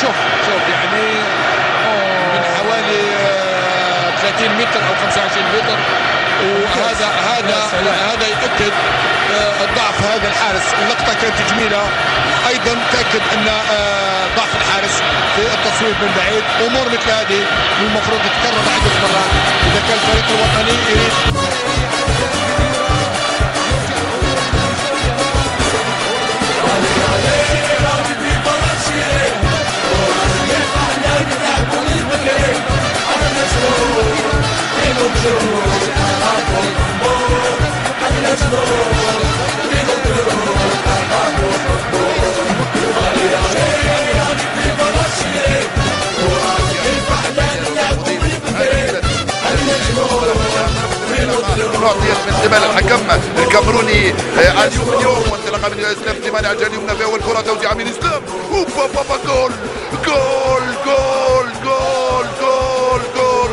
شوف يعني من حوالي 30 متر او 25 متر، وهذا يؤكد ضعف هذا الحارس. اللقطه كانت جميله، ايضا تاكد ان ضعف الحارس في التصويب من بعيد. امور مثل هذه المفروض تتكرر عده مرات اذا كان الفريق الوطني يريد. معطيات من قبل الحكم الكاميروني اليوم وانطلاقه من اسلام سليماني على الجهه اليمنى في اول كره توزيعه من اسلام. بابا جول جول جول جول جول جول.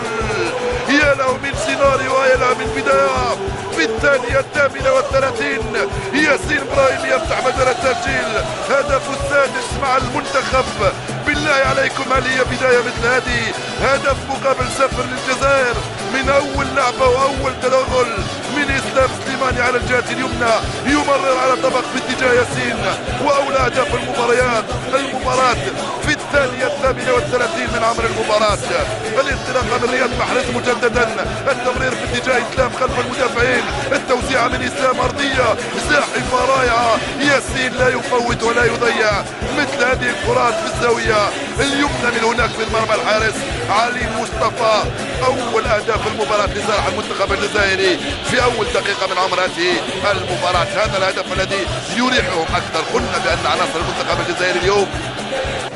يا له من سيناريو ويا له من بدايه. في الثانيه 38 ياسين ابراهيم يفتح مجال التسجيل، هدف السادس مع المنتخب. بالله عليكم هل هي بدايه مثل هذه؟ هدف مقابل 0 للجزائر من اول لعبه واول تدخل من اسلام سليماني على الجهه اليمنى، يمرر على طبق باتجاه ياسين، واولى اهداف المباراه في الثانيه 38 من عمر المباراه. الانطلاقه من رياض محرز مجددا، التمرير في اتجاه اسلام خلف المدافعين، التوزيع من اسلام ارضيه زاحفه رائعه. ياسين لا يفوت ولا يضيع مثل هذه الكرات في الزاويه اليمنى من هناك في المرمى. الحارس علي مصطفى. اول اهداف المباراه لصالح المنتخب الجزائري في اول دقيقه من عمر هذه المباراه. هذا الهدف الذي يريحهم اكثر. قلنا بان عناصر المنتخب الجزائري اليوم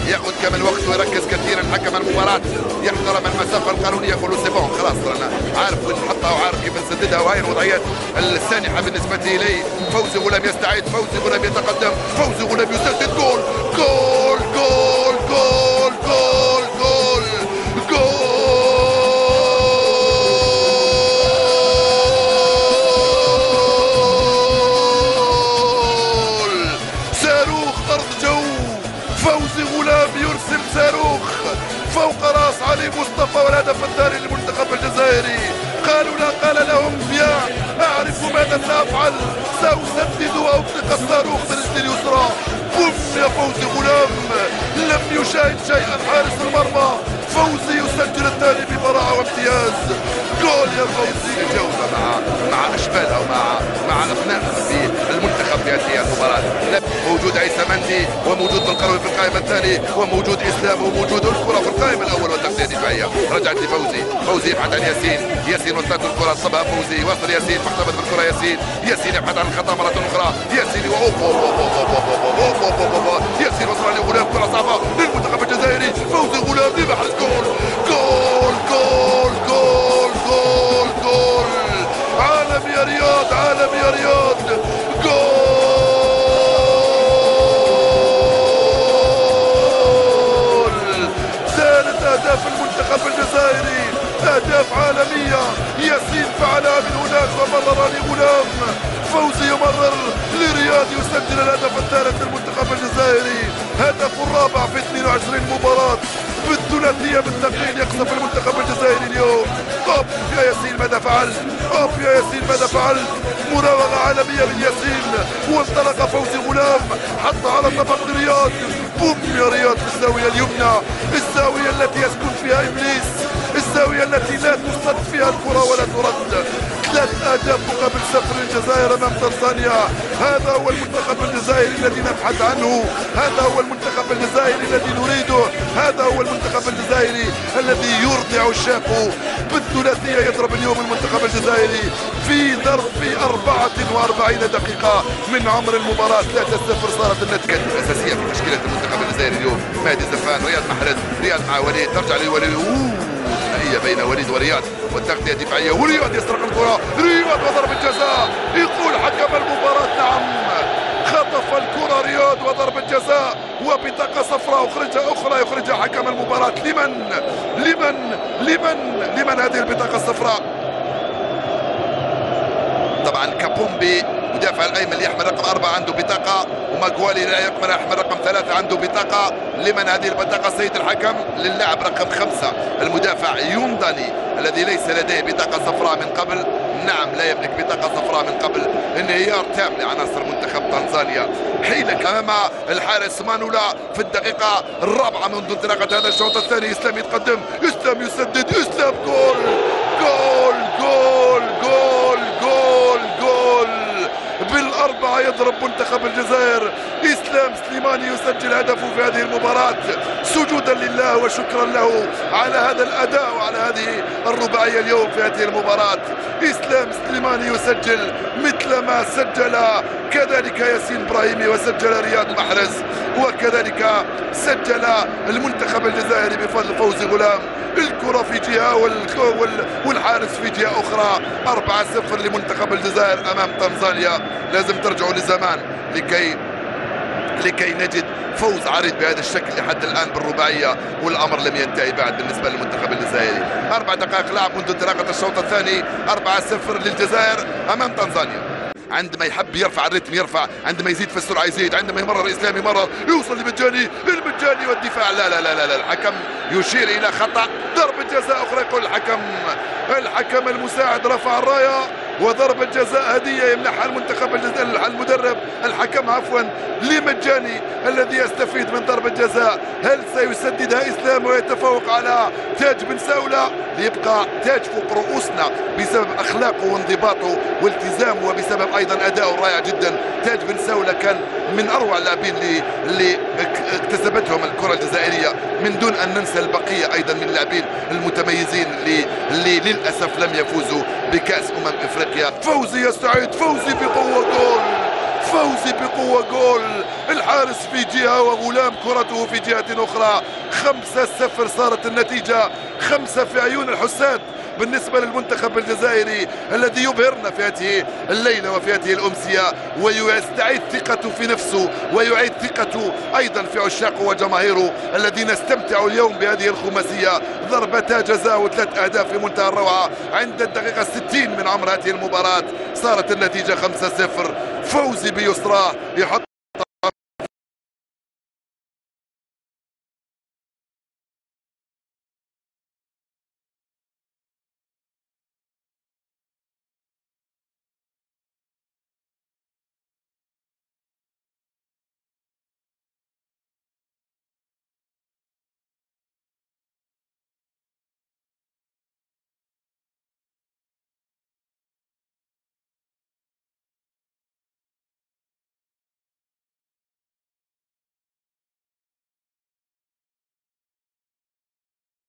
ياخذ كمان وقت ويركز كثيرا. حكم المباراه يحترم المسافه القانونيه، يقول له سي بون خلاص انا عارف وين نحطها وعارف كيف نسددها، وهي الوضعيات السانحه بالنسبه لي. فوزي غلام يستعيد، فوزي غلام يتقدم، فوزي غلام يسدد. جول جول جول جول جول جول جول. صاروخ ارض جو. فوزي غلام يرسل صاروخ فوق راس علي مصطفى، والهدف الثاني للمنتخب الجزائري. قالوا لا، قال لهم يا اعرف ماذا سافعل، ساسدد واطلق الصاروخ برجلي اليسرى. بوم يا فوزي غلام، لم يشاهد شيئا حارس المرمى. فوزي يسجل الثاني ببراعه وامتياز. جول يا فوزي. جوله مع اشبالها ومع ابنائها في المنتخب في هذه المباراه. موجود عيسى مندي، وموجود بالقروي في القائمه الثاني، وموجود اسلام، وموجود الكره في القائمه الاول والتغطيه الدفاعيه. رجعت لفوزي، فوزي يبحث عن ياسين وصلت الكره، صبها فوزي، وصل ياسين، محتفظ بالكره ياسين يبحث عن الخطا مره اخرى. ياسين ياسين وصل لغلام، كره صعبه للمنتخب الجزائري. فوزي غلام يبحث. جول جول جول جول جول جول. عالم يا رياض، عالم يا رياض. جول. ثالث اهداف المنتخب الجزائري، اهداف عالميه. ياسين فعلها من هناك ومرر لغلام. فوزي يمرر لرياض يسجل الهدف الثالث للمنتخب الجزائري، هدف الرابع في 22 مباراه. بالثلاثيه بالتقرير يقصف المنتخب الجزائري اليوم. اوب يا ياسين ماذا فعلت؟ اوب يا ياسين ماذا فعلت؟ مراوغه عالميه من ياسين، وانطلق فوزي غلام، حط على طبق رياض. بوم يا رياض في الزاويه اليمنى، الزاويه التي يسكن فيها ابليس، الزاويه التي لا تصد فيها الكره ولا ترد. 3 اهداف مقابل 0 للجزائر امام تنزانيا. هذا هو المنتخب الجزائري الذي نبحث عنه، هذا هو المنتخب الجزائري الذي نريده، هذا هو المنتخب الجزائري الذي يرضع الشاكو. بالثلاثيه يضرب اليوم المنتخب الجزائري في ظرف 44 دقيقه من عمر المباراه. 3-0 صارت النتيجه الاساسيه في تشكيله المنتخب الجزائري اليوم. مهدي زفان، رياض محرز، رياض مع وليد، ترجع لوليد، هي بين وليد ورياض والتغطيه الدفاعيه، ورياض يسرق الكره، رياض وضرب الجزاء. يقول حكم المباراه نعم، خطف الكره رياض وضرب الجزاء، وبطاقه صفراء اخرى يخرجها حكم المباراه. لمن هذه البطاقه الصفراء؟ طبعا كابومبي مدافع الايمن اللي يحمل رقم 4 عنده بطاقه، وماكوالي لا يحمل رقم 3 عنده بطاقه. لمن هذه البطاقه سيد الحكم؟ للاعب رقم 5 المدافع يونداني الذي ليس لديه بطاقه صفراء من قبل. نعم لا يملك بطاقه صفراء من قبل. انهيار تام لعناصر منتخب تنزانيا. حيلك امام الحارس مانولا في الدقيقه الرابعه منذ انطلاقه هذا الشوط الثاني. اسلام يتقدم، اسلام يسدد، اسلام جول جول جول جول جول جول بالأربعة يضرب منتخب الجزائر. إسلام سليماني يسجل هدفه في هذه المباراة سجودا لله وشكرا له على هذا الأداء وعلى هذه الرباعية اليوم في هذه المباراة. إسلام سليماني يسجل مثل ما سجل كذلك ياسين إبراهيمي وسجل رياض محرز، وكذلك سجل المنتخب الجزائري بفضل فوزي غلام. الكرة في جهة والحارس في جهة أخرى. 4-0 لمنتخب الجزائر أمام تنزانيا. لازم ترجعوا لزمان لكي نجد فوز عريض بهذا الشكل لحد الآن بالرباعية، والأمر لم ينتهي بعد بالنسبة للمنتخب الجزائري. 4 دقائق لعب منذ انطلاقة الشوط الثاني. 4-0 للجزائر أمام تنزانيا. عندما يحب يرفع الريتم يرفع، عندما يزيد في السرعه يزيد، عندما يمرر اسلام يمرر، يوصل لمجاني، المجاني والدفاع لا لا لا لا, لا. الحكم يشير الى خطا، ضربه جزاء اخرى. يقول الحكم المساعد رفع الرايه، وضربة جزاء هدية يمنحها المدرب الحكم عفوا لمجاني الذي يستفيد من ضربة جزاء. هل سيسددها إسلام ويتفوق على تاج بن ساولة ليبقى تاج فوق رؤوسنا بسبب أخلاقه وانضباطه والتزامه، وبسبب أيضا أداؤه الرائع جدا. تاج بن ساولة كان من أروع اللاعبين اللي اكتسبتهم الكرة الجزائرية، من دون أن ننسى البقية أيضا من اللاعبين المتميزين اللي للأسف لم يفوزوا بكأس أفريقيا. فوزي يستعيد، فوزي بقوة جول، فوزي بقوة جول. الحارس في جهة وغلام كرته في جهة أخرى. 5-0 صارت النتيجة، 5 في عيون الحساد بالنسبة للمنتخب الجزائري الذي يبهرنا في هذه الليلة وفي هذه الأمسية، ويستعيد ثقته في نفسه ويعيد ثقته أيضا في عشاقه وجماهيره الذين استمتعوا اليوم بهذه الخماسية. ضربتا جزاء و3 أهداف في منتهى الروعة عند الدقيقة 60 من عمر هذه المباراة. صارت النتيجة 5-0. فوزي بيسراه يحط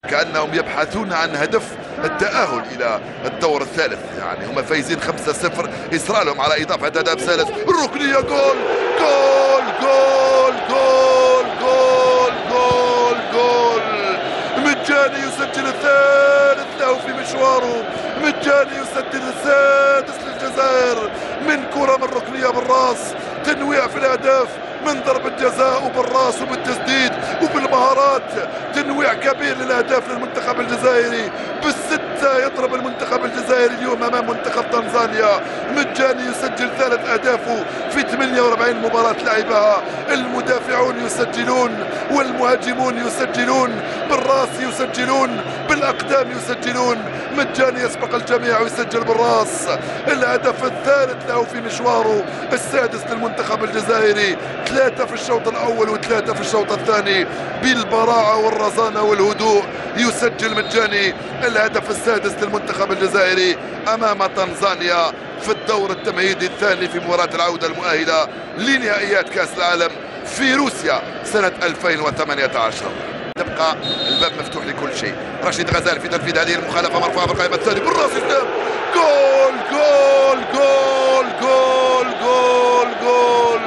كأنهم يبحثون عن هدف التأهل إلى الدور الثالث. يعني هم فايزين 5-0، إصرار لهم على إضافة هدف ثالث. الركنية جول جول جول جول جول جول جول. مجاني يسجل الثالث له في مشواره، مجاني يسجل السادس للجزائر من كرة من ركنية بالراس، تنويع في الأهداف من ضربة جزاء وبالراس وبالتسديد وبالمهارات. تنويع كبير للأهداف للمنتخب الجزائري. بالستة يضرب المنتخب الجزائري اليوم أمام منتخب تنزانيا. مجاني يسجل 3 أهدافه في 48 مباراة لعبها. المدافعون يسجلون والمهاجمون يسجلون، بالراس يسجلون، بالأقدام يسجلون. مجاني يسبق الجميع ويسجل بالراس. الهدف الثالث له في مشواره، السادس للمنتخب الجزائري. 3 في الشوط الأول و3 في الشوط الثاني. بالبراعة والرزانة والهدوء يسجل مجاني الهدف السادس للمنتخب الجزائري أمام تنزانيا في الدور التمهيدي الثاني في مباراة العودة المؤهلة لنهائيات كأس العالم في روسيا سنة 2018. تبقى الباب مفتوح لكل شيء. رشيد غزال في تنفيذ هذه المخالفة، مرفوعة بالقائمة الثاني بالراس. إسلام جول جول جول جول جول جول.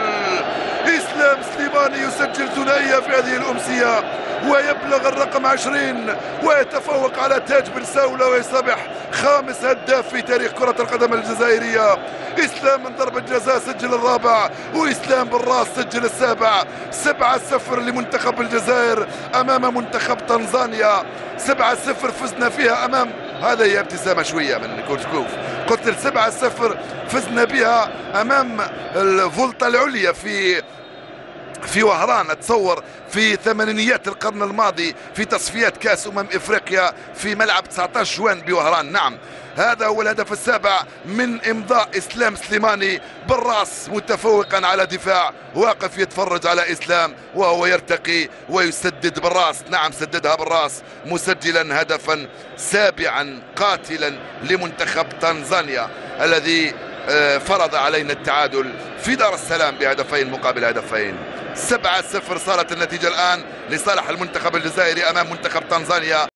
إسلام سليماني يسجل ثنائية في هذه الأمسية ويبلغ الرقم 20 ويتفوق على تاج بن ساولة ويصبح 5 هداف في تاريخ كرة القدم الجزائرية. إسلام من ضربة جزاء سجل الرابع، وإسلام بالراس سجل السابع. 7-0 لمنتخب الجزائر أمام منتخب تنزانيا. 7-0 فزنا فيها أمام، هذا هي ابتسامة شوية من كوتشكوف. قلت 7-0 فزنا بها امام الفولتا العليا في وهران، اتصور في ثمانينيات القرن الماضي في تصفيات كاس افريقيا في ملعب 19 جوان بوهران. نعم، هذا هو الهدف السابع من امضاء اسلام سليماني بالراس متفوقا على دفاع، واقف يتفرج على اسلام وهو يرتقي ويسدد بالراس. نعم، سددها بالراس مسجلا هدفا سابعا قاتلا لمنتخب تنزانيا الذي فرض علينا التعادل في دار السلام بهدفين مقابل هدفين. 7-0 صارت النتيجة الآن لصالح المنتخب الجزائري أمام منتخب تنزانيا.